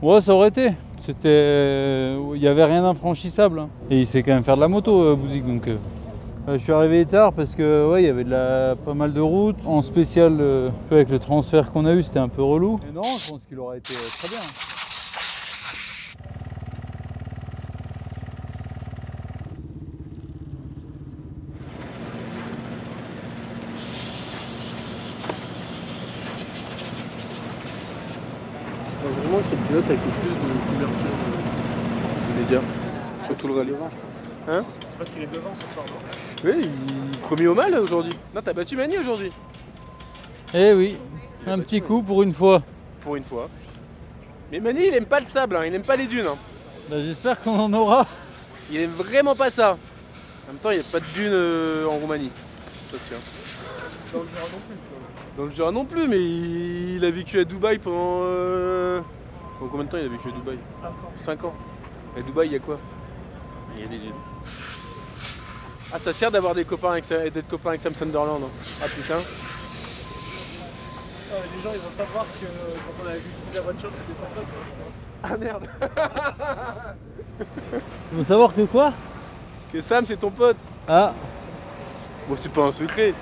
Ouais, ça aurait été. C'était, il n'y avait rien d'infranchissable. Hein. Et il sait quand même faire de la moto, Bouzik. Donc, je suis arrivé tard parce que ouais, il y avait pas mal de routes. En spécial, avec le transfert qu'on a eu, c'était un peu relou. Mais non, je pense qu'il aurait été très bien. Je pense vraiment que c'est le pilote avec le plus de couverture de médias sur tout le rallye. Hein? C'est parce qu'il est devant ce soir. Oui, il est premier au mal aujourd'hui. Non, t'as battu Mani aujourd'hui. Eh oui, un petit coup pour une fois. Pour une fois. Mais Mani, il aime pas le sable, hein. Il aime pas les dunes. Hein. Bah, j'espère qu'on en aura. Il aime vraiment pas ça. En même temps, il n'y a pas de dunes en Roumanie. C'est sûr. Dans le Jura non plus. Dans le Jura non plus, mais il a vécu à Dubaï pendant... Pendant combien de temps il a vécu à Dubaï? 5 ans. 5 ans. À Dubaï, il y a quoi? Il y a des dunes. Ah, ça sert d'avoir des copains d'être copain avec Sam Sunderland. Hein. Ah putain. Les gens ils vont savoir que quand on avait visité la voiture c'était son pote. Ah merde. Tu veux savoir que quoi? Que Sam c'est ton pote. Ah. Bon, c'est pas un secret.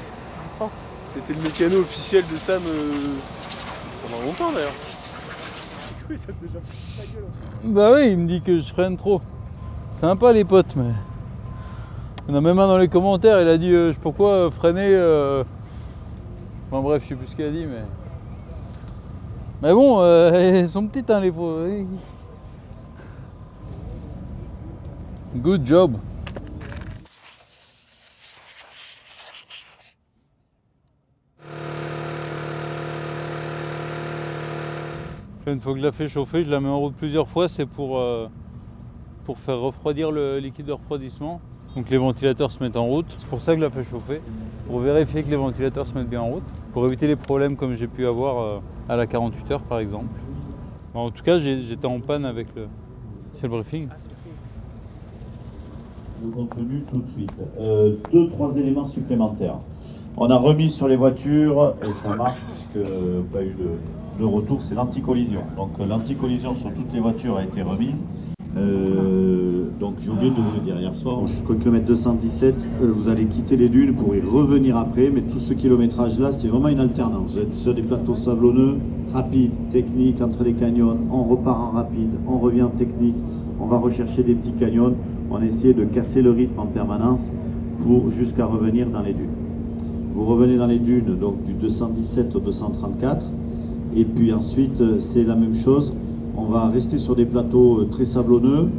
C'était le mécano officiel de Sam pendant longtemps d'ailleurs. Oui, ça te déjà foutu la gueule. Bah oui, il me dit que je freine trop. Sympa les potes, mais... Il y en a même un dans les commentaires, il a dit je sais pas quoi, freiner... Enfin bref, je sais plus ce qu'il a dit, mais... Mais bon, elles sont petites hein, les faux. Good job. Une fois que je la fais chauffer, je la mets en route plusieurs fois, c'est pour faire refroidir le liquide de refroidissement. Donc les ventilateurs se mettent en route, c'est pour ça que je la fais chauffer, pour vérifier que les ventilateurs se mettent bien en route, pour éviter les problèmes comme j'ai pu avoir à la 48 heures par exemple. En tout cas, j'étais en panne avec le... C'est le briefing. Le contenu tout de suite. 2-3 éléments supplémentaires. On a remis sur les voitures et ça marche puisque pas eu de retour, c'est l'anti-collision. Donc l'anti-collision sur toutes les voitures a été remise. Donc j'ai oublié de vous le dire hier soir, jusqu'au kilomètre 217, vous allez quitter les dunes pour y revenir après, mais tout ce kilométrage là, c'est vraiment une alternance. Vous êtes sur des plateaux sablonneux, rapides, techniques, entre les canyons, on repart en rapide, on revient en technique, on va rechercher des petits canyons, on a essayé de casser le rythme en permanence pour jusqu'à revenir dans les dunes. Vous revenez dans les dunes, donc du 217 au 234, et puis ensuite c'est la même chose. On va rester sur des plateaux très sablonneux,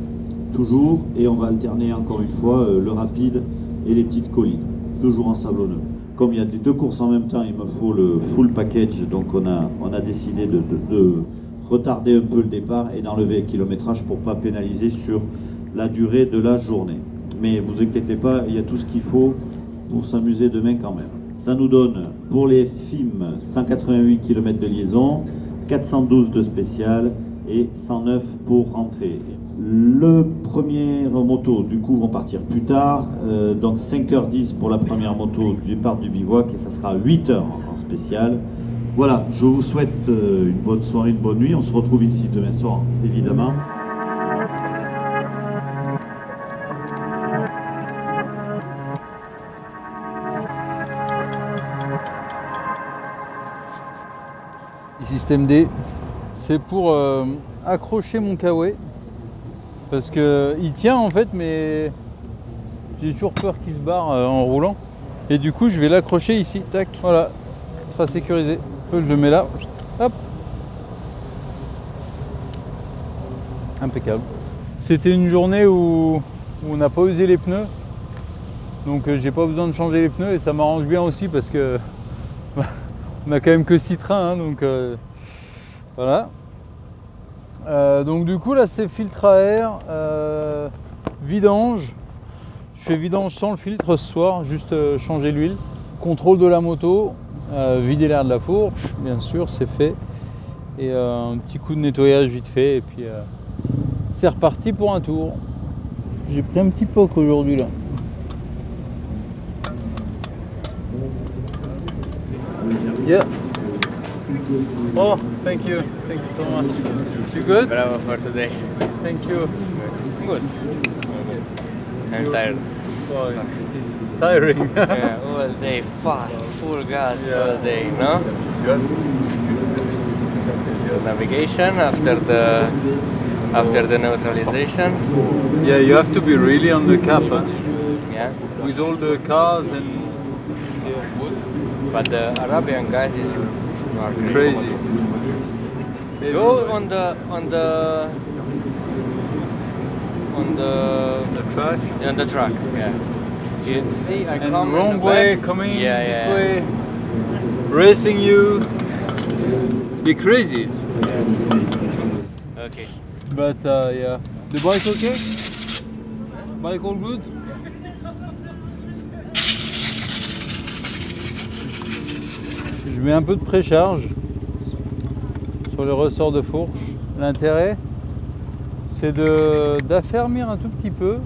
toujours, et on va alterner encore une fois le rapide et les petites collines, toujours en sablonneux. Comme il y a les deux courses en même temps, il me faut le full package, donc on a décidé de retarder un peu le départ et d'enlever le kilométrage pour ne pas pénaliser sur la durée de la journée. Mais vous inquiétez pas, il y a tout ce qu'il faut pour s'amuser demain quand même. Ça nous donne pour les FIM 188 km de liaison, 412 de spécial, et 109 pour rentrer. Le premier moto du coup vont partir plus tard, donc 5h10 pour la première moto du départ du bivouac et ça sera 8h en spécial. Voilà, je vous souhaite une bonne soirée, une bonne nuit. On se retrouve ici demain soir évidemment. Système D. C'est pour accrocher mon kawaii parce que il tient en fait, mais j'ai toujours peur qu'il se barre en roulant et du coup je vais l'accrocher ici, tac, voilà, il sera sécurisé. Je le mets là, hop, impeccable. C'était une journée où on n'a pas usé les pneus, donc j'ai pas besoin de changer les pneus et ça m'arrange bien aussi parce que on a quand même que 6 trains, hein, donc voilà. Donc du coup là c'est filtre à air, vidange. Je fais vidange sans le filtre ce soir, juste changer l'huile. Contrôle de la moto, vider l'air de la fourche, bien sûr c'est fait. Et un petit coup de nettoyage vite fait et puis c'est reparti pour un tour. J'ai pris un petit poc aujourd'hui là. Yeah. Oh, thank you so much. You good? Bravo for today. Thank you. Good. I'm tired. Oh, it's tiring. Yeah, all day fast, full gas all day, no? Navigation after the neutralization. Yeah, you have to be really on the cap, huh? Yeah. With all the cars and But the Arabian guys are crazy. Go on the track. on the track. Yeah. You see, I And come wrong in the way, back. coming Yeah, this yeah. way, racing you. Be crazy. Okay. But yeah. The bike okay? Bike all good? Je mets un peu de précharge sur le ressort de fourche. L'intérêt, c'est d'affermir un tout petit peu.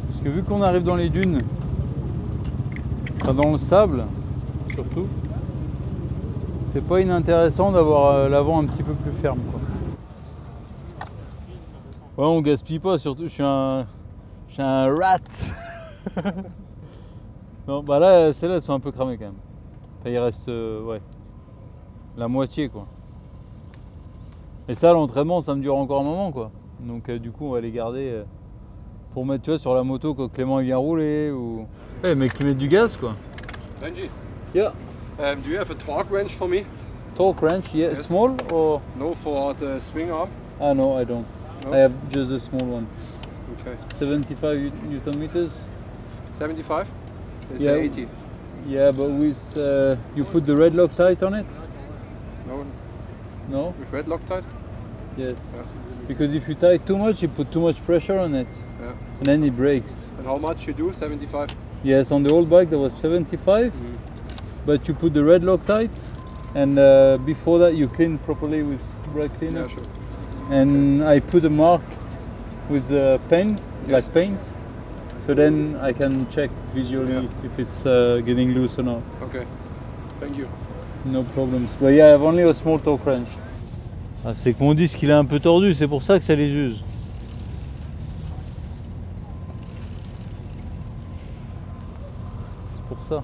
Parce que vu qu'on arrive dans les dunes, enfin dans le sable surtout, c'est pas inintéressant d'avoir l'avant un petit peu plus ferme, quoi. Ouais, on gaspille pas, surtout je suis un rat. Non, bah là, celles-là elles sont un peu cramées quand même. Enfin, il reste ouais, la moitié, quoi. Et ça, l'entraînement, ça me dure encore un moment, quoi. Donc du coup, on va les garder pour mettre, tu vois, sur la moto quand Clément il vient rouler ou. Ouais, les mecs qui mettent du gaz, quoi. Benji, Yeah. do you have a torque wrench for me? Torque wrench, yeah. Yes. Small or? No, for the swing arm. Ah no, I don't. No? I have just the small one. Okay. 75 Newton meters. 75? They Yeah. say 80. Yeah, but with you put the red Loctite on it? No, No? with red Loctite? Yes. Yeah. Because if you tie too much, you put too much pressure on it, Yeah. and then it breaks. And how much you do? 75? Yes, on the old bike there was 75, but you put the red Loctite, and before that you clean properly with brake cleaner. Yeah, sure. And I put a mark with pen, Yes. like paint, so then I can check visually Yeah. if it's getting loose or not. Okay. Thank you. No problems. But yeah, I have only a small torque wrench. Ah, c'est que mon disque il est un peu tordu, c'est pour ça que ça les use. C'est pour ça.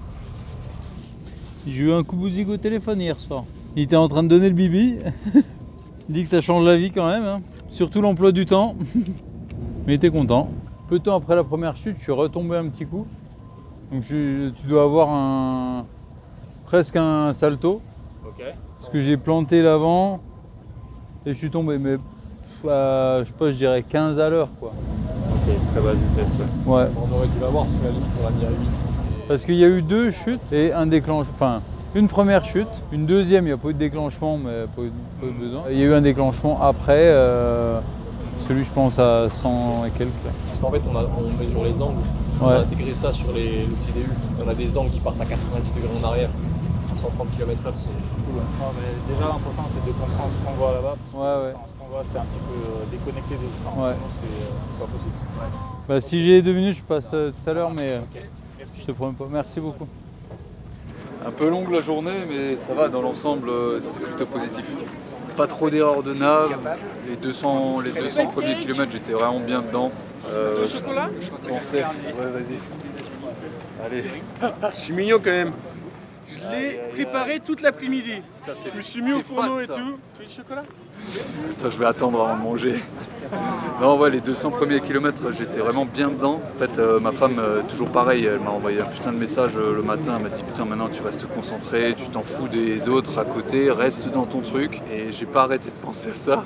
J'ai eu un coup bousigue au téléphone hier soir. Il était en train de donner le bibi. Il dit que ça change la vie quand même, hein. Surtout l'emploi du temps. Mais il était content. Peu de temps après la première chute, je suis retombé un petit coup. Donc tu dois avoir presque un salto. Ok. Parce que j'ai planté l'avant et je suis tombé, mais je sais pas, je dirais 15 à l'heure, quoi. Ok, très basse vitesse. Ouais. On aurait dû l'avoir parce que la limite on l'a mis à 8. Parce qu'il y a eu 2 chutes et un déclenchement. Enfin, une première chute, une deuxième, il n'y a pas eu de déclenchement, mais pas eu besoin. Il y a eu un déclenchement après, celui je pense à 100 et quelques. Là. Parce qu'en fait on met sur les angles, on Ouais. a intégré ça sur le CDU. On a des angles qui partent à 90 degrés en arrière. À 130 km/h, c'est cool. Non, mais déjà l'important c'est de comprendre ce qu'on voit là-bas. Ouais. Ce qu'on voit c'est un petit peu déconnecté des autres. Ouais. Sinon, c'est pas possible. Bah, si j'ai 2 minutes, je passe tout à l'heure, mais Merci. je te promets pas. Merci beaucoup. Un peu longue la journée, mais ça va, dans l'ensemble, c'était plutôt positif. Pas trop d'erreurs de nav, les 200 premiers kilomètres, j'étais vraiment bien dedans. chocolat? Je pensais, ouais, vas-y. Allez. Je suis mignon quand même. Je l'ai préparé toute l'après-midi. C'est- Je me suis mis au c'est fourneau fat, et ça. tout. Tu veux du chocolat? Putain, je vais attendre avant de manger. Non, ouais, les 200 premiers kilomètres, j'étais vraiment bien dedans. En fait, ma femme, toujours pareil, elle m'a envoyé un putain de message le matin. Elle m'a dit putain, maintenant tu restes concentré, tu t'en fous des autres à côté, reste dans ton truc. Et j'ai pas arrêté de penser à ça.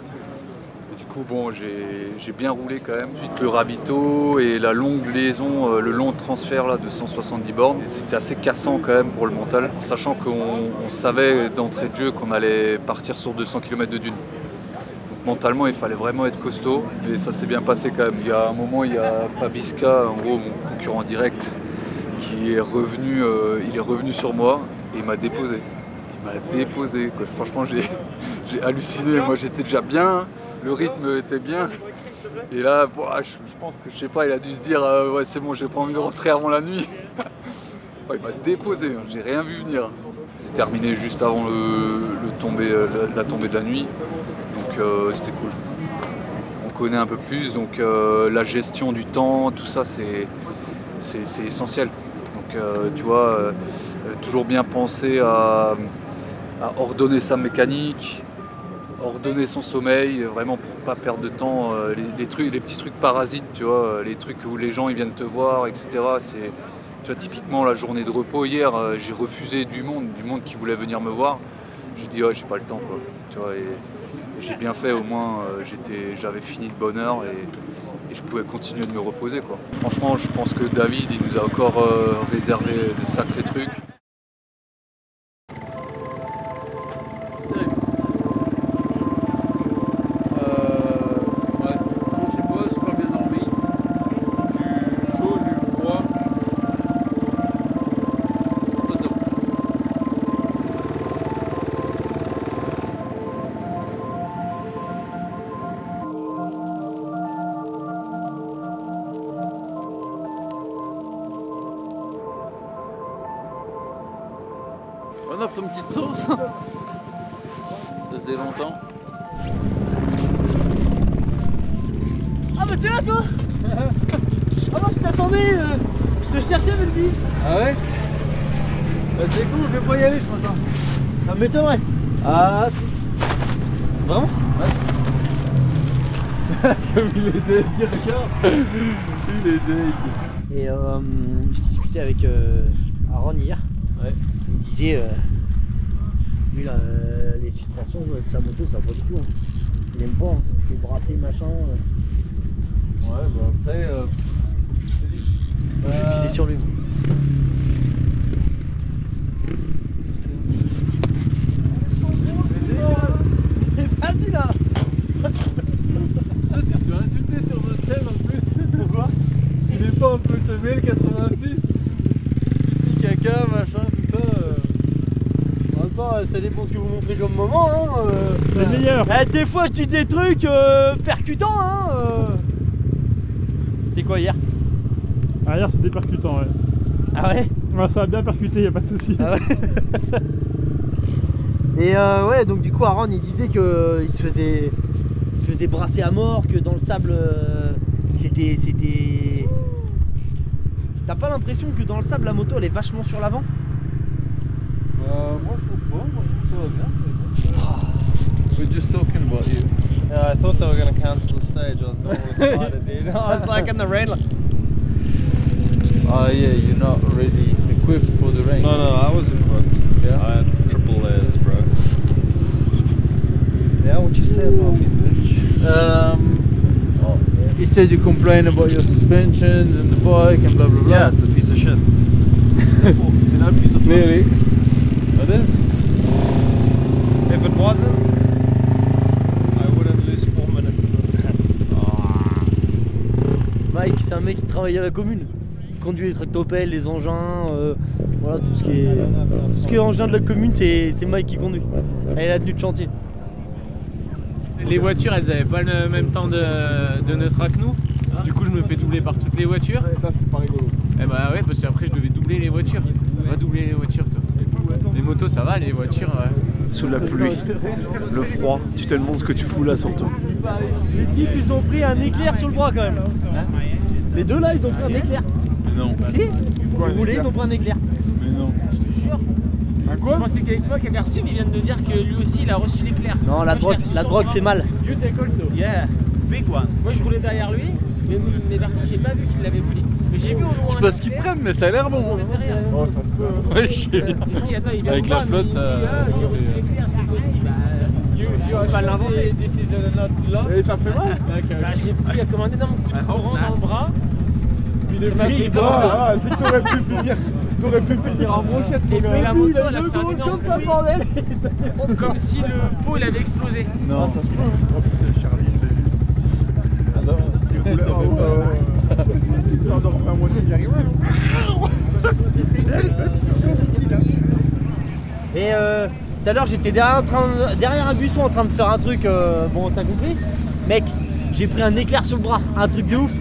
Et du coup, bon, j'ai bien roulé quand même. Ensuite, le ravito et la longue liaison, le long transfert là, de 170 bornes. C'était assez cassant quand même pour le mental, sachant qu'on savait d'entrée de jeu qu'on allait partir sur 200 km de dune. Mentalement, il fallait vraiment être costaud, mais ça s'est bien passé quand même. Il y a un moment, il y a Babiska, en gros mon concurrent direct, qui est revenu, il est revenu sur moi et il m'a déposé. Il m'a déposé, quoi. Franchement, j'ai halluciné. Moi, j'étais déjà bien, le rythme était bien. Et là, bon, je pense que, je sais pas, il a dû se dire ouais, c'est bon, j'ai pas envie de rentrer avant la nuit. Ouais, il m'a déposé, j'ai rien vu venir. terminé juste avant la tombée de la nuit. Donc c'était cool. On connaît un peu plus, donc la gestion du temps, tout ça c'est essentiel. Donc tu vois, toujours bien penser à ordonner sa mécanique, ordonner son sommeil, vraiment pour pas perdre de temps, les petits trucs parasites, tu vois, les trucs où les gens ils viennent te voir, etc. Tu vois, typiquement la journée de repos hier, j'ai refusé du monde qui voulait venir me voir. J'ai dit j'ai pas le temps quoi. Tu vois, et j'ai bien fait, au moins j'avais fini de bonne heure et je pouvais continuer de me reposer quoi. Franchement, je pense que David il nous a encore réservé de sacrés trucs. On a pris une petite sauce. Ça faisait longtemps. Ah bah t'es là toi. Ah moi je t'attendais, je te cherchais Benji. Ah ouais? Bah c'est con, je vais pas y aller ce matin. Ça m'étonnerait. Ah vraiment? Ouais. Comme il est deg, regarde. Il est deg. Et j'ai discuté avec Aaron hier. Ouais. Il me disait, lui les suspensions de sa moto ça va pas du tout. Hein. Il aime pas, hein, parce qu'il est brassé machin. Ouais bah après... Je vais pisser sur lui. Vas-y là. Toi tu peux insulter sur notre chaîne en plus. Pourquoi? Il est pas un peu teubé le 86? Caca, machin, tout ça. En même temps, ça dépend ce que vous montrez comme moment. Hein, C'est meilleur. Des fois, je dis des trucs percutants. Hein, C'était quoi hier? Ah, hier c'était percutant, ouais. Ah ouais? Ouais, ça a bien percuté, y a pas de souci. Ah ouais. Et ouais, donc du coup, Aaron il disait que il se faisait brasser à mort, que dans le sable, c'était. T'as pas l'impression que dans le sable la moto elle est vachement sur l'avant? Moi je trouve pas, moi je trouve que ça va bien. We're just talking about you. Yeah, I thought they were going to cancel the stage. I was all excited, dude. I was like in the rain. Like... Ah yeah, you're not really equipped for the rain. No, I was equipped. Yeah? I had triple layers, bro. Yeah, what'd you say about me, bitch? He said you complain about your suspension and the bike and blah blah blah. Yeah, it's a piece of shit. C'est not a piece of clearly. It is. If it wasn't, I wouldn't lose 4 minutes in the sand. Mike, c'est un mec qui travaille à la commune. Il conduit les tractopelles, les engins, voilà tout ce qui est engin de la commune, c'est Mike qui conduit. Elle est la tenue de chantier. Les voitures, elles avaient pas le même temps de neutra que nous. Du coup, je me fais doubler par toutes les voitures. Ouais, ça c'est pas rigolo. Et bah ouais, parce qu'après, je devais doubler les voitures. On va doubler les voitures, toi. Les motos, ça va, les voitures. Sous la pluie, le froid, tu te demandes ce que tu fous là surtout. Les types, ils ont pris un éclair sur le bras quand même. Les deux là, ils ont pris un éclair. Mais non. Si, vous voulez, ils ont pris un éclair. Mais non. Je te jure. Un quoi? Je pensais qu'avec moi, qu'avait reçu, mais il vient de dire que lui aussi, il a reçu l'éclair. Non, la drogue c'est mal. You take also. Yeah. Big one. Moi, je roulais derrière lui, mais par contre, j'ai pas vu qu'il l'avait pris. Mais j'ai vu au loin. C'est pas ce qu'ils prennent, mais ça a l'air bon. Oh, ça se peut. Ouais, je sais. Ici, attends, il vient Avec me la voir, flotte, mais il dit, j'ai reçu l'éclair, c'est quoi aussi? You pas pas l'inventer. This is not law. Et ça fait mal? Bah, j'ai pris comme un énorme coup de courant dans le bras. Puis les Ça m'a fait flics, comme ça. tu sais que t'aurais pu finir en brochette, mon Et puis gars. la moto, elle a fait un énorme comme ça, bruit. bordel. Comme si le pot, il avait explosé. Non. Ça se peut. Oh putain, Charlie, il roulait en haut. Il s'endormait à moitié, il arrive. Et tout à l'heure j'étais derrière un buisson en train de faire un truc, bon t'as compris? Mec, j'ai pris un éclair sur le bras, un truc de ouf.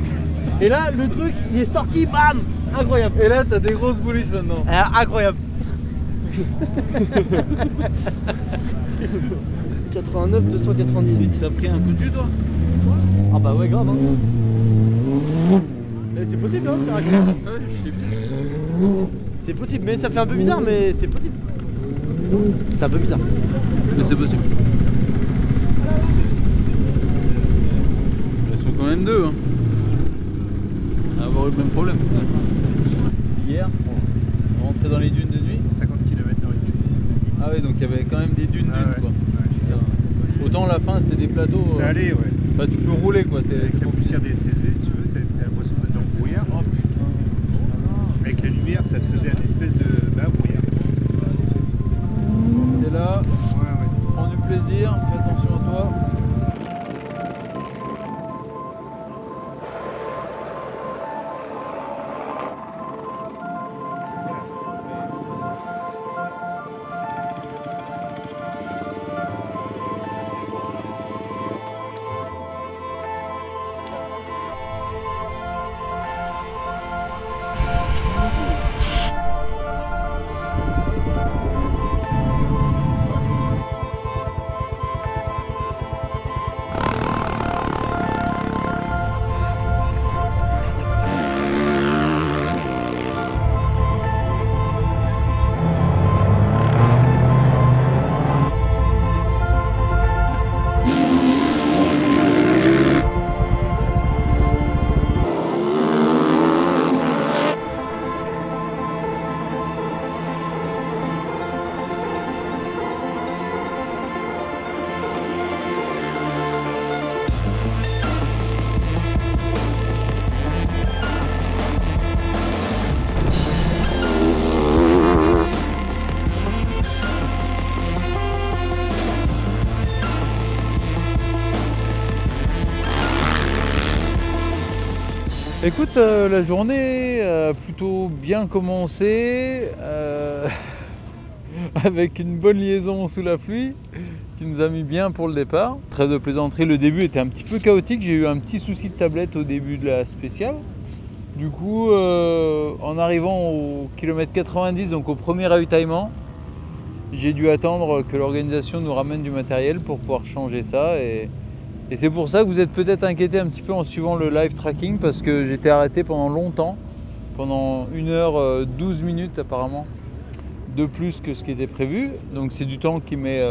Et là le truc il est sorti, bam! Incroyable. Et là t'as des grosses bouliches maintenant. Incroyable. 89 298. T'as pris un coup de jus toi? Ah bah ouais grave hein. C'est possible hein ce caractère. C'est possible mais ça fait un peu bizarre mais c'est possible. C'est un peu bizarre. Mais c'est possible. Ils sont quand même deux hein. À avoir eu le même problème. Hier, rentrer dans les dunes de nuit. 50 km dans les dunes. Ah ouais, donc il y avait quand même des dunes Ah ouais. quoi. Ouais. Autant la fin c'était des plateaux. Ça allait, ouais. Bah tu peux rouler quoi. Avec la poussière des CSV, si tu veux, t'as l'impression d'être dans le brouillard. Oh putain. Avec la lumière, ça te faisait un espèce de brouillard. T'es là, Ouais. prends du plaisir, fais attention à toi. Écoute, la journée a plutôt bien commencé avec une bonne liaison sous la pluie qui nous a mis bien pour le départ. Trêve de plaisanterie, le début était un petit peu chaotique, j'ai eu un petit souci de tablette au début de la spéciale. Du coup, en arrivant au kilomètre 90, donc au premier ravitaillement, j'ai dû attendre que l'organisation nous ramène du matériel pour pouvoir changer ça. Et c'est pour ça que vous êtes peut-être inquiété un petit peu en suivant le live tracking parce que j'étais arrêté pendant longtemps, pendant 1h12 minutes apparemment, de plus que ce qui était prévu. Donc c'est du temps qui m'est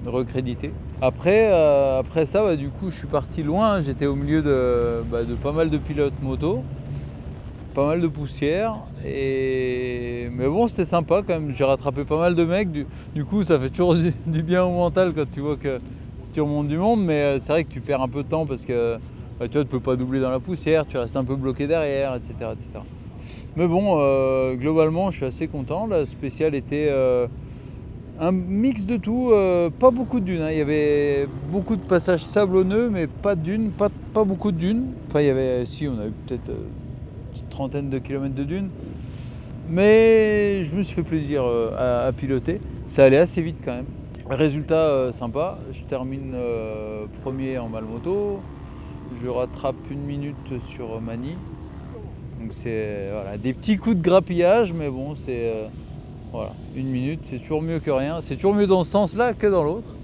recrédité. Après ça, bah, du coup je suis parti loin, j'étais au milieu de pas mal de pilotes moto, pas mal de poussière. Mais bon, c'était sympa quand même, j'ai rattrapé pas mal de mecs. Du coup ça fait toujours du bien au mental quand tu vois que tu remontes du monde, mais c'est vrai que tu perds un peu de temps parce que tu vois, tu peux pas doubler dans la poussière, tu restes un peu bloqué derrière, etc. etc. Mais bon, globalement, je suis assez content. La spéciale était un mix de tout, pas beaucoup de dunes. Hein. Il y avait beaucoup de passages sablonneux, mais pas de dunes, pas beaucoup de dunes. Enfin, il y avait, si, on a eu peut-être une trentaine de kilomètres de dunes. Mais je me suis fait plaisir à piloter. Ça allait assez vite quand même. Résultat sympa, je termine premier en Malmoto, je rattrape 1 minute sur Mani. Donc c'est voilà, des petits coups de grappillage, mais bon, c'est voilà, 1 minute, c'est toujours mieux que rien. C'est toujours mieux dans ce sens-là que dans l'autre.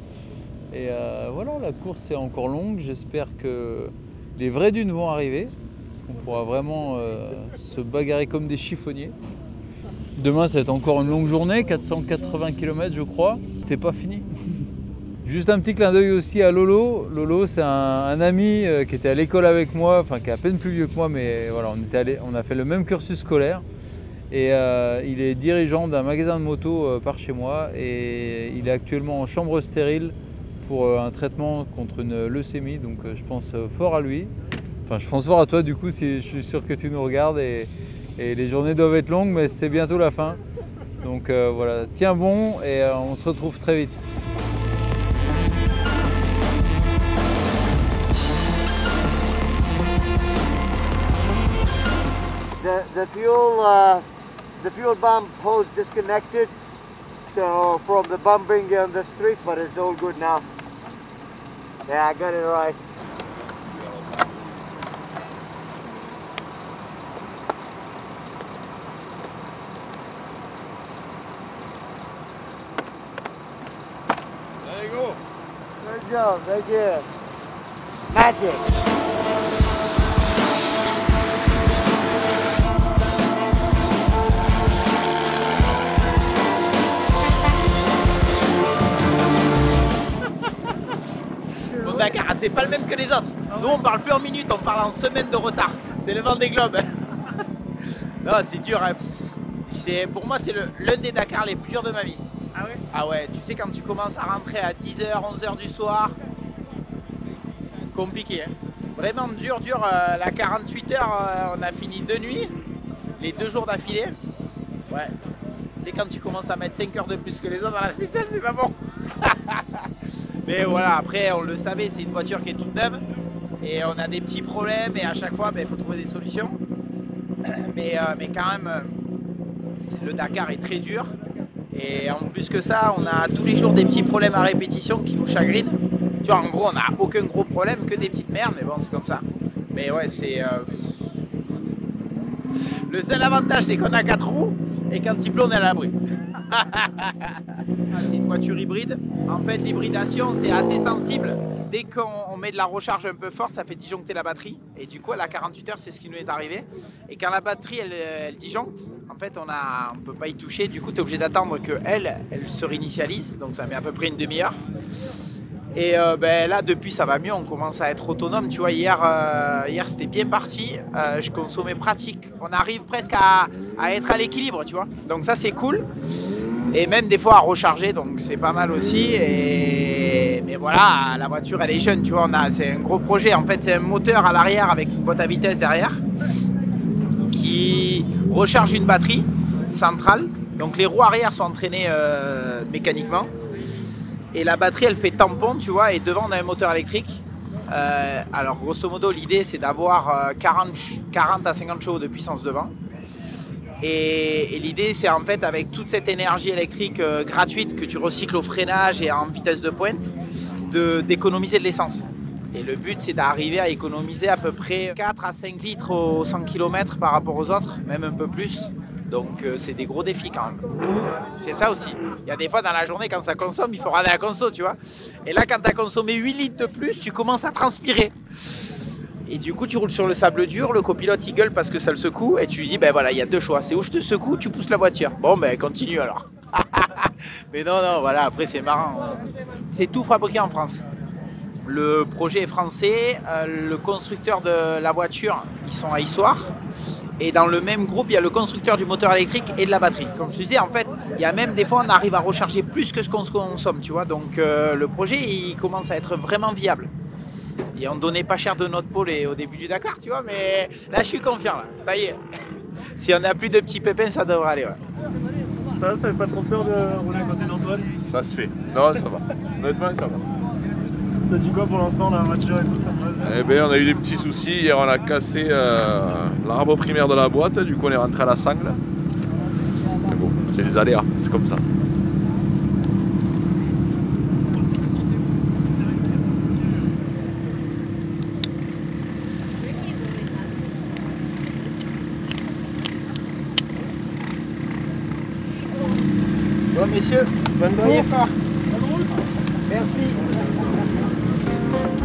Et voilà, la course est encore longue. J'espère que les vraies dunes vont arriver. On pourra vraiment se bagarrer comme des chiffonniers. Demain, ça va être encore une longue journée, 480 km je crois. C'est pas fini. Juste un petit clin d'œil aussi à Lolo. Lolo, c'est un ami qui était à l'école avec moi, enfin qui est à peine plus vieux que moi, mais voilà, on a fait le même cursus scolaire. Et il est dirigeant d'un magasin de moto par chez moi et il est actuellement en chambre stérile pour un traitement contre une leucémie. Donc je pense fort à lui. Enfin, je pense fort à toi du coup, si je suis sûr que tu nous regardes. Et les journées doivent être longues, mais c'est bientôt la fin. Donc voilà, tiens bon et on se retrouve très vite. The fuel pump hose disconnected, so from the bumping on the street, but it's all good now. Yeah, I got it right. job. Thank you. Magic. Bon, Dakar, c'est pas le même que les autres. Nous, on parle plus en minutes, on parle en semaines de retard. C'est le Vendée Globe. Non, c'est dur. Hein. Pour moi, c'est l'un des Dakar les plus durs de ma vie. Ah ouais? Ah ouais, tu sais, quand tu commences à rentrer à 10h, 11h du soir, compliqué. Hein. Vraiment dur. La 48 heures, on a fini 2 nuits, les 2 jours d'affilée. Ouais. Tu sais, quand tu commences à mettre 5 heures de plus que les autres dans la spéciale, c'est pas bon. Mais voilà, après, on le savait, c'est une voiture qui est toute neuve. Et on a des petits problèmes et à chaque fois, il faut trouver des solutions. Mais quand même, le Dakar est très dur. Et en plus que ça, on a tous les jours des petits problèmes à répétition qui nous chagrinent. Tu vois, en gros, on n'a aucun gros problème, que des petites merdes, mais bon, c'est comme ça. Mais ouais, c'est... Le seul avantage, c'est qu'on a 4 roues, et quand il pleut, on est à l'abri. C'est une voiture hybride. En fait, l'hybridation, c'est assez sensible. Dès qu'on met de la recharge un peu forte, ça fait disjoncter la batterie. Et du coup, à la 48 heures, c'est ce qui nous est arrivé. Et quand la batterie, elle disjoncte, en fait, on ne peut pas y toucher. Du coup, tu es obligé d'attendre qu'elle se réinitialise. Donc, ça met à peu près une demi-heure. Et là, depuis, ça va mieux. On commence à être autonome. Tu vois, hier c'était bien parti. Je consommais pratique. On arrive presque à être à l'équilibre, tu vois. Donc ça, c'est cool. Et même des fois à recharger, donc c'est pas mal aussi. Mais voilà, la voiture, elle est jeune, tu vois. C'est un gros projet. En fait, c'est un moteur à l'arrière avec une boîte à vitesse derrière qui recharge une batterie centrale. Donc les roues arrière sont entraînées mécaniquement. Et la batterie, elle fait tampon, tu vois, et devant, on a un moteur électrique. Alors, grosso modo, l'idée, c'est d'avoir 40 à 50 chevaux de puissance devant. Et l'idée, c'est en fait, avec toute cette énergie électrique gratuite que tu recycles au freinage et en vitesse de pointe, d'économiser de l'essence. Et le but, c'est d'arriver à économiser à peu près 4 à 5 litres au 100 km par rapport aux autres, même un peu plus. Donc c'est des gros défis quand même. C'est ça aussi. Il y a des fois dans la journée quand ça consomme, il faut râler à la conso, tu vois. Et là quand tu as consommé 8 litres de plus, tu commences à transpirer. Et du coup tu roules sur le sable dur, le copilote il gueule parce que ça le secoue et tu lui dis ben voilà, il y a 2 choix. C'est où je te secoue, tu pousses la voiture. Bon ben continue alors. Mais non, voilà, après c'est marrant. C'est tout fabriqué en France. Le projet est français, le constructeur de la voiture, ils sont à Issoire. Et dans le même groupe, il y a le constructeur du moteur électrique et de la batterie. Comme je te disais, en fait, il y a même des fois, on arrive à recharger plus que ce qu'on consomme, tu vois. Donc le projet, il commence à être vraiment viable. Et on donnait pas cher de notre pôle au début du Dakar, tu vois. Mais là, je suis confiant, là. Ça y est. Si on n'a plus de petits pépins, ça devrait aller, ouais. Ça fait pas trop peur de rouler à côté d'Antoine? Ça se fait. Non, ça va. Honnêtement, ça va. T'as dit quoi pour l'instant, la voiture et tout ça? Eh bien, on a eu des petits soucis. Hier, on a cassé l'arbre primaire de la boîte. Du coup, on est rentré à la sangle. Mais bon, c'est les aléas. C'est comme ça. Bon, messieurs, bonne soirée. Merci.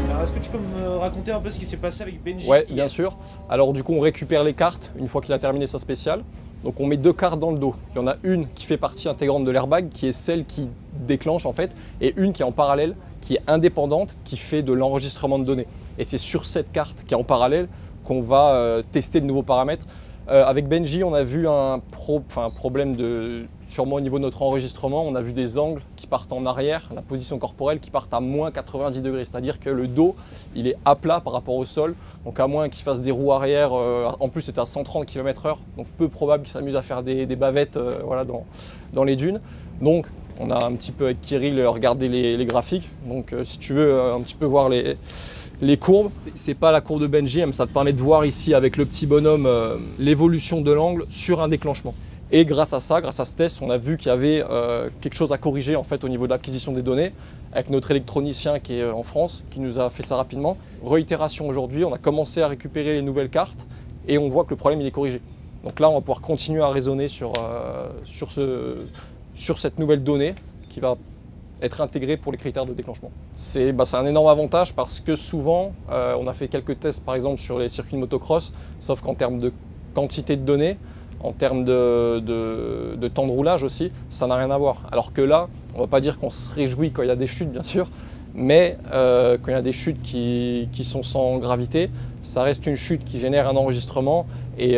Alors, est-ce que tu peux me raconter un peu ce qui s'est passé avec Benji? Ouais, bien sûr. Alors du coup, on récupère les cartes une fois qu'il a terminé sa spéciale. Donc on met 2 cartes dans le dos. Il y en a une qui fait partie intégrante de l'airbag, qui est celle qui déclenche en fait, et une qui est en parallèle, qui est indépendante, qui fait de l'enregistrement de données. Et c'est sur cette carte qui est en parallèle qu'on va tester de nouveaux paramètres. Avec Benji, on a vu un problème sûrement au niveau de notre enregistrement. On a vu des angles qui partent en arrière, la position corporelle qui partent à moins 90 degrés. C'est-à-dire que le dos, il est à plat par rapport au sol. Donc à moins qu'il fasse des roues arrière, en plus c'était à 130 km/h, donc peu probable qu'il s'amuse à faire des bavettes voilà, dans les dunes. Donc on a un petit peu avec Kirill regardé les graphiques. Donc si tu veux un petit peu voir les courbes, c'est pas la courbe de Benji, mais ça te permet de voir ici avec le petit bonhomme l'évolution de l'angle sur un déclenchement. Et grâce à ça, grâce à ce test, on a vu qu'il y avait quelque chose à corriger en fait au niveau de l'acquisition des données avec notre électronicien qui est en France, qui nous a fait ça rapidement. Réitération aujourd'hui, on a commencé à récupérer les nouvelles cartes et on voit que le problème il est corrigé. Donc là, on va pouvoir continuer à raisonner sur cette nouvelle donnée qui va être intégré pour les critères de déclenchement. C'est un énorme avantage parce que souvent, on a fait quelques tests par exemple sur les circuits de motocross, sauf qu'en termes de quantité de données, en termes de temps de roulage aussi, ça n'a rien à voir. Alors que là, on ne va pas dire qu'on se réjouit quand il y a des chutes bien sûr, mais quand il y a des chutes qui sont sans gravité, ça reste une chute qui génère un enregistrement et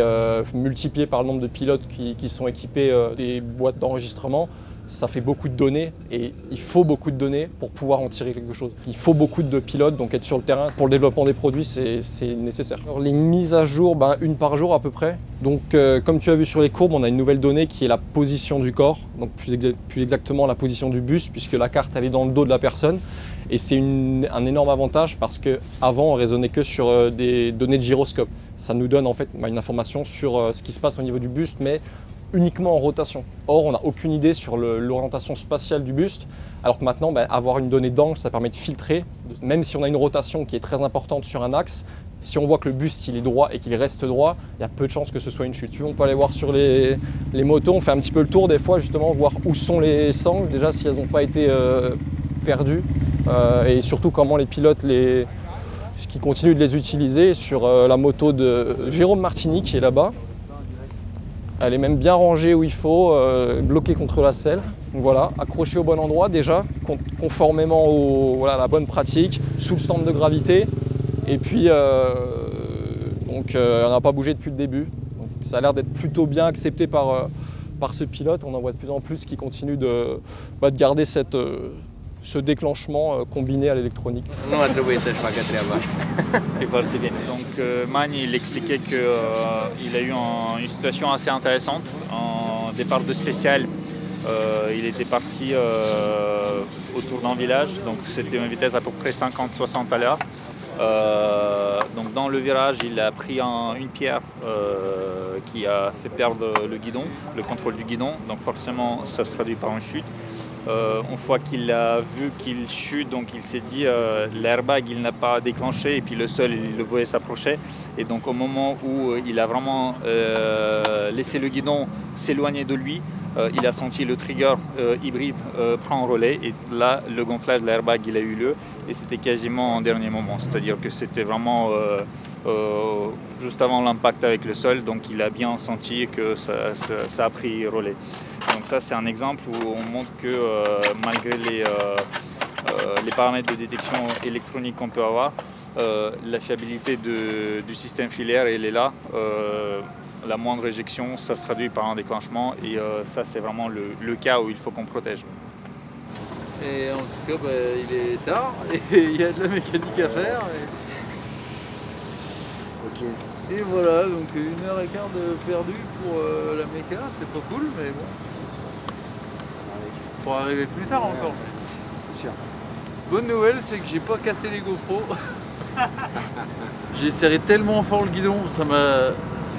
multiplié par le nombre de pilotes qui sont équipés des boîtes d'enregistrement, ça fait beaucoup de données et il faut beaucoup de données pour pouvoir en tirer quelque chose. Il faut beaucoup de pilotes, donc être sur le terrain pour le développement des produits, c'est nécessaire. Alors, les mises à jour, une par jour à peu près. Donc comme tu as vu sur les courbes, on a une nouvelle donnée qui est la position du corps, donc plus exactement la position du buste, puisque la carte elle est dans le dos de la personne. Et c'est un énorme avantage parce qu'avant on raisonnait que sur des données de gyroscope. Ça nous donne en fait une information sur ce qui se passe au niveau du buste, mais uniquement en rotation. Or, on n'a aucune idée sur l'orientation spatiale du buste, alors que maintenant, avoir une donnée d'angle, ça permet de filtrer. Même si on a une rotation qui est très importante sur un axe, si on voit que le buste il est droit et qu'il reste droit, il y a peu de chances que ce soit une chute. On peut aller voir sur les motos, on fait un petit peu le tour des fois, justement, voir où sont les sangles, déjà si elles n'ont pas été perdues, et surtout comment les pilotes qui continuent de les utiliser. Sur la moto de Jérôme Martini qui est là-bas, elle est même bien rangée où il faut, bloquée contre la selle. Donc voilà, accrochée au bon endroit déjà, conformément à la bonne pratique, sous le centre de gravité. Et puis, elle n'a pas bougé depuis le début. Donc, ça a l'air d'être plutôt bien accepté par ce pilote. On en voit de plus en plus qui continuent de garder ce déclenchement combiné à l'électronique. Donc Magne, il expliquait qu'il a eu une situation assez intéressante. En départ de spécial, il était parti autour d'un village, donc c'était une vitesse à peu près 50-60 à l'heure. Donc dans le virage, il a pris une pierre qui a fait perdre le guidon, le contrôle du guidon, donc forcément ça se traduit par une chute. Une fois qu'il a vu qu'il chute, donc il s'est dit l'airbag il n'a pas déclenché et puis le sol il le voyait s'approcher, et donc au moment où il a vraiment laissé le guidon s'éloigner de lui, il a senti le trigger hybride prendre relais, et là le gonflage de l'airbag il a eu lieu, et c'était quasiment en dernier moment, c'est-à-dire que c'était vraiment juste avant l'impact avec le sol, donc il a bien senti que ça a pris relais. Donc ça c'est un exemple où on montre que malgré les paramètres de détection électronique qu'on peut avoir, la fiabilité du système filaire elle est là. La moindre éjection, ça se traduit par un déclenchement, et ça c'est vraiment le cas où il faut qu'on protège. Et en tout cas, il est tard et il y a de la mécanique à faire. Et voilà, donc 1h15 de perdu pour la méca, c'est pas cool, mais bon. Pour arriver plus tard encore. C'est sûr. Bonne nouvelle, c'est que j'ai pas cassé les GoPro. J'ai serré tellement fort le guidon, ça m'a...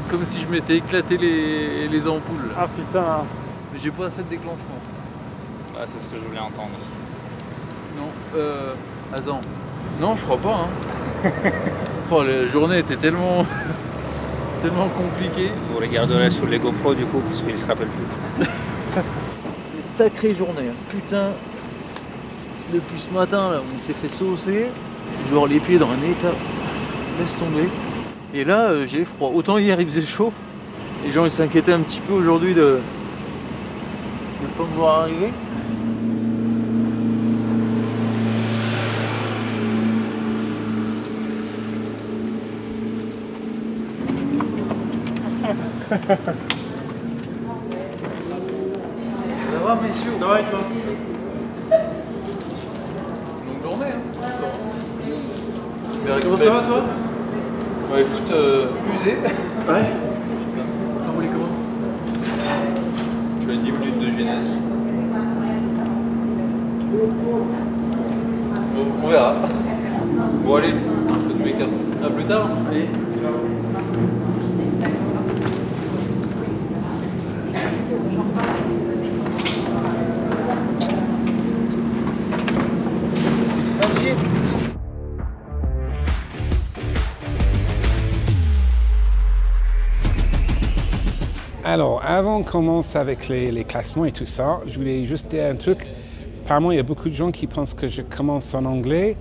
comme si je m'étais éclaté les ampoules. Ah putain. Mais j'ai pas fait de déclenchement. Ouais, c'est ce que je voulais entendre. Non, attends. Non, je crois pas. Hein. Oh, la journée était tellement compliquée. Vous regarderez sur les GoPro du coup, parce qu'il se rappelle plus. Sacrée journée, hein. Putain. Depuis ce matin, là, on s'est fait saucer. Genre les pieds dans un état. Laisse tomber. Et là, j'ai froid. Autant hier, il faisait chaud. Les gens, ils s'inquiétaient un petit peu aujourd'hui de ne pas me voir arriver. Ça va, messieurs? Ça va et toi? Longue journée, hein? Comment ça va, toi? Bah écoute, usé. Ouais. Putain, t'as roulé comment? Je fais 10 minutes de genèse. Bon, on verra. Bon allez, un peu de méca. À plus tard. Allez. Alors, avant qu'on commence avec les classements et tout ça, je voulais juste dire un truc. apparemment, il y a beaucoup de gens qui pensent que je commence en anglais.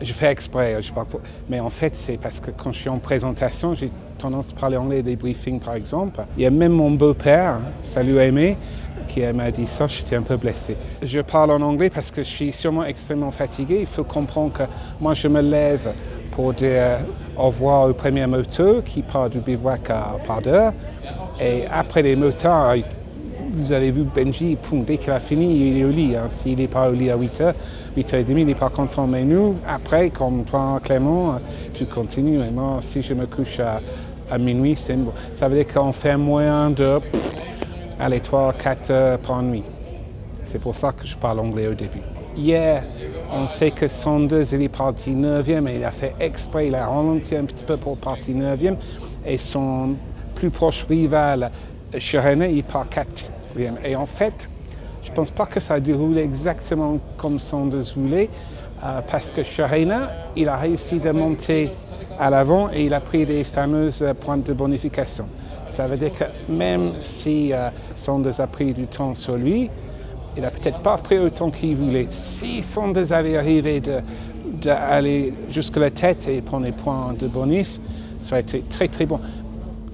Je fais exprès, je parle pas. Mais en fait, c'est parce que quand je suis en présentation, j'ai tendance à parler anglais des briefings, par exemple. Il y a même mon beau-père, salut Aimé, qui m'a dit ça, j'étais un peu blessé. Je parle en anglais parce que je suis sûrement extrêmement fatigué. Il faut comprendre que moi, je me lève pour dire au revoir au premier moteur qui part du bivouac à part d'heure. Et après les moteurs, vous avez vu Benji, dès qu'il a fini, il est au lit. Hein. S'il n'est pas au lit à 8h, 8h30, il n'est pas content. Mais nous, après, comme toi, Clément, tu continues. Et moi, si je me couche à minuit, ça veut dire qu'on fait moins de 3-4 heures par nuit. C'est pour ça que je parle anglais au début. Hier, on sait que Sanders, il est parti 9e et il a fait exprès, il a ralenti un petit peu pour partir 9e. Et son plus proche rival, Shahena, il part 4e. Et en fait, je ne pense pas que ça a déroulé exactement comme Sanders voulait, parce que Shahena, il a réussi de monter à l'avant et il a pris les fameuses pointes de bonification. Ça veut dire que même si Sanders a pris du temps sur lui, il n'a peut-être pas pris autant qu'il voulait. Si Sanders avait arrivé d'aller jusqu'à la tête et prendre les points de bonif, ça aurait été très très bon.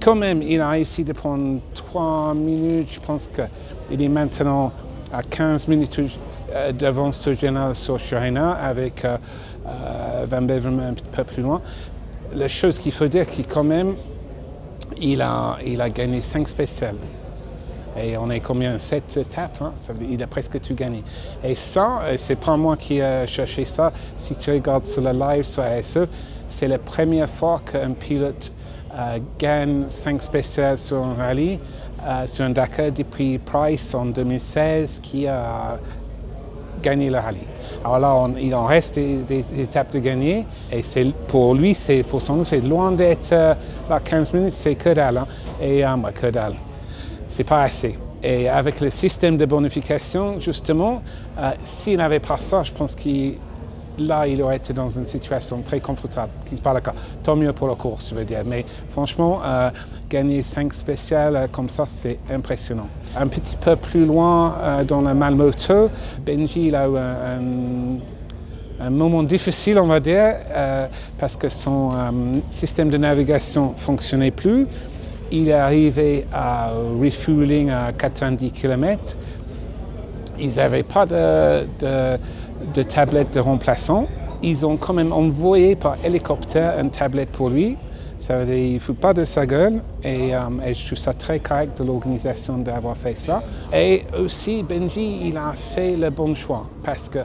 Quand même, il a réussi de prendre 3 minutes. Je pense qu'il est maintenant à 15 minutes d'avance au général sur Shahena avec Van Beveren un petit peu plus loin. La chose qu'il faut dire, c'est quand même, il a gagné 5 spéciales. Et on est combien? 7 étapes, hein? Il a presque tout gagné. Et ça, c'est pas moi qui ai cherché ça. Si tu regardes sur le live sur ASE, c'est la première fois qu'un pilote gagne 5 spéciales sur un rallye, sur un Dakar, depuis Price en 2016 qui a gagné le rallye. Alors là, il en reste des étapes de gagner et pour lui, pour son nous, c'est loin d'être là 15 minutes, c'est que dalle. Hein? Et que dalle. C'est pas assez. Et avec le système de bonification, justement, s'il n'avait pas ça, je pense qu'il aurait été dans une situation très confortable. Tant mieux pour la course, je veux dire. Mais franchement, gagner 5 spéciales comme ça, c'est impressionnant. Un petit peu plus loin, dans le Malmoto, Benji il a eu un moment difficile, on va dire, parce que son système de navigation ne fonctionnait plus. Il est arrivé à refueling à 90 km. Ils n'avaient pas de tablette de remplaçant. Ils ont quand même envoyé par hélicoptère une tablette pour lui. Ça veut dire qu'il ne fout pas de sa gueule. Et je trouve ça très correct de l'organisation d'avoir fait ça. Et aussi, Benji, il a fait le bon choix parce que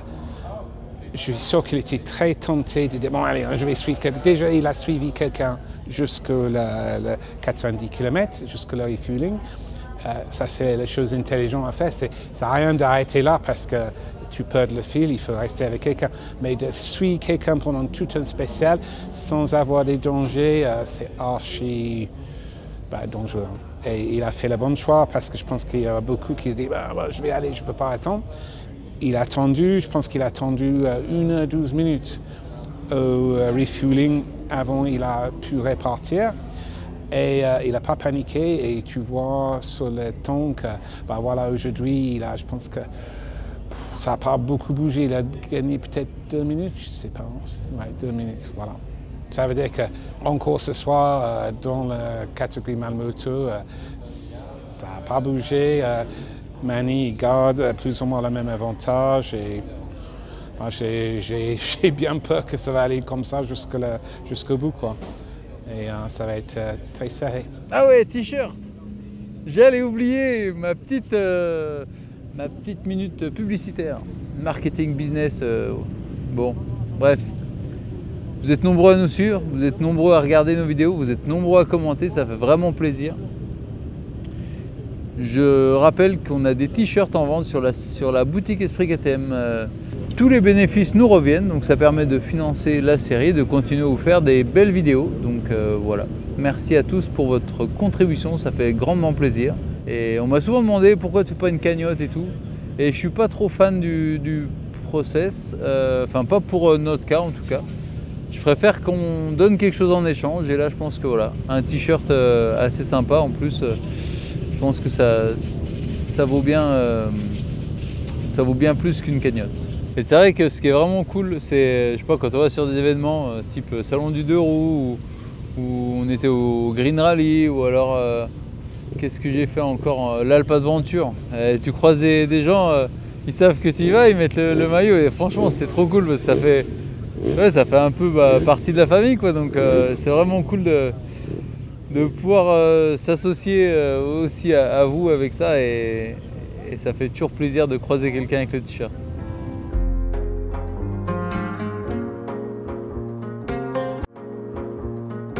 je suis sûr qu'il était très tenté de dire bon, allez, je vais suivre quelqu'un. Déjà, il a suivi quelqu'un jusqu'à le 90 km, jusqu'à le refueling. Ça, c'est la chose intelligente à faire. Ça n'a rien d'arrêter là parce que tu perds le fil, il faut rester avec quelqu'un. Mais de suivre quelqu'un pendant tout un spécial sans avoir des dangers, c'est archi dangereux. Et il a fait le bon choix parce que je pense qu'il y a beaucoup qui se disent je vais aller, je ne peux pas attendre. Il a attendu, je pense qu'il a attendu 1h12 minutes au refueling avant il a pu repartir. Et il n'a pas paniqué et tu vois sur le temps que voilà, aujourd'hui, je pense que ça n'a pas beaucoup bougé. Il a gagné peut-être 2 minutes, je ne sais pas. Ouais, 2 minutes, voilà. Ça veut dire qu'encore ce soir, dans la catégorie Malmoto, ça n'a pas bougé. Manny garde plus ou moins le même avantage. Et j'ai bien peur que ça va aller comme ça jusqu'au bout, quoi. Et ça va être très serré. Ah ouais, t-shirt. J'allais oublier ma petite minute publicitaire. Marketing, business, bon, bref. Vous êtes nombreux à nous suivre, vous êtes nombreux à regarder nos vidéos, vous êtes nombreux à commenter, ça fait vraiment plaisir. Je rappelle qu'on a des t-shirts en vente sur la boutique Esprit KTM. Tous les bénéfices nous reviennent, donc ça permet de financer la série, de continuer à vous faire des belles vidéos. Donc voilà, merci à tous pour votre contribution, ça fait grandement plaisir. Et on m'a souvent demandé pourquoi tu fais pas une cagnotte et tout. Et je suis pas trop fan du process, enfin pas pour notre cas en tout cas. Je préfère qu'on donne quelque chose en échange et là je pense que voilà, un t-shirt assez sympa en plus, je pense que ça vaut bien ça vaut bien plus qu'une cagnotte. Et c'est vrai que ce qui est vraiment cool, c'est, je sais pas, quand on va sur des événements type Salon du 2 roues, où on était au Green Rally, ou alors, qu'est-ce que j'ai fait encore, l'Alpe Adventure. Tu croises des gens, ils savent que tu y vas, ils mettent le maillot, et franchement c'est trop cool, parce que ça fait un peu partie de la famille, quoi. Donc c'est vraiment cool de pouvoir s'associer aussi à vous avec ça, et ça fait toujours plaisir de croiser quelqu'un avec le t-shirt.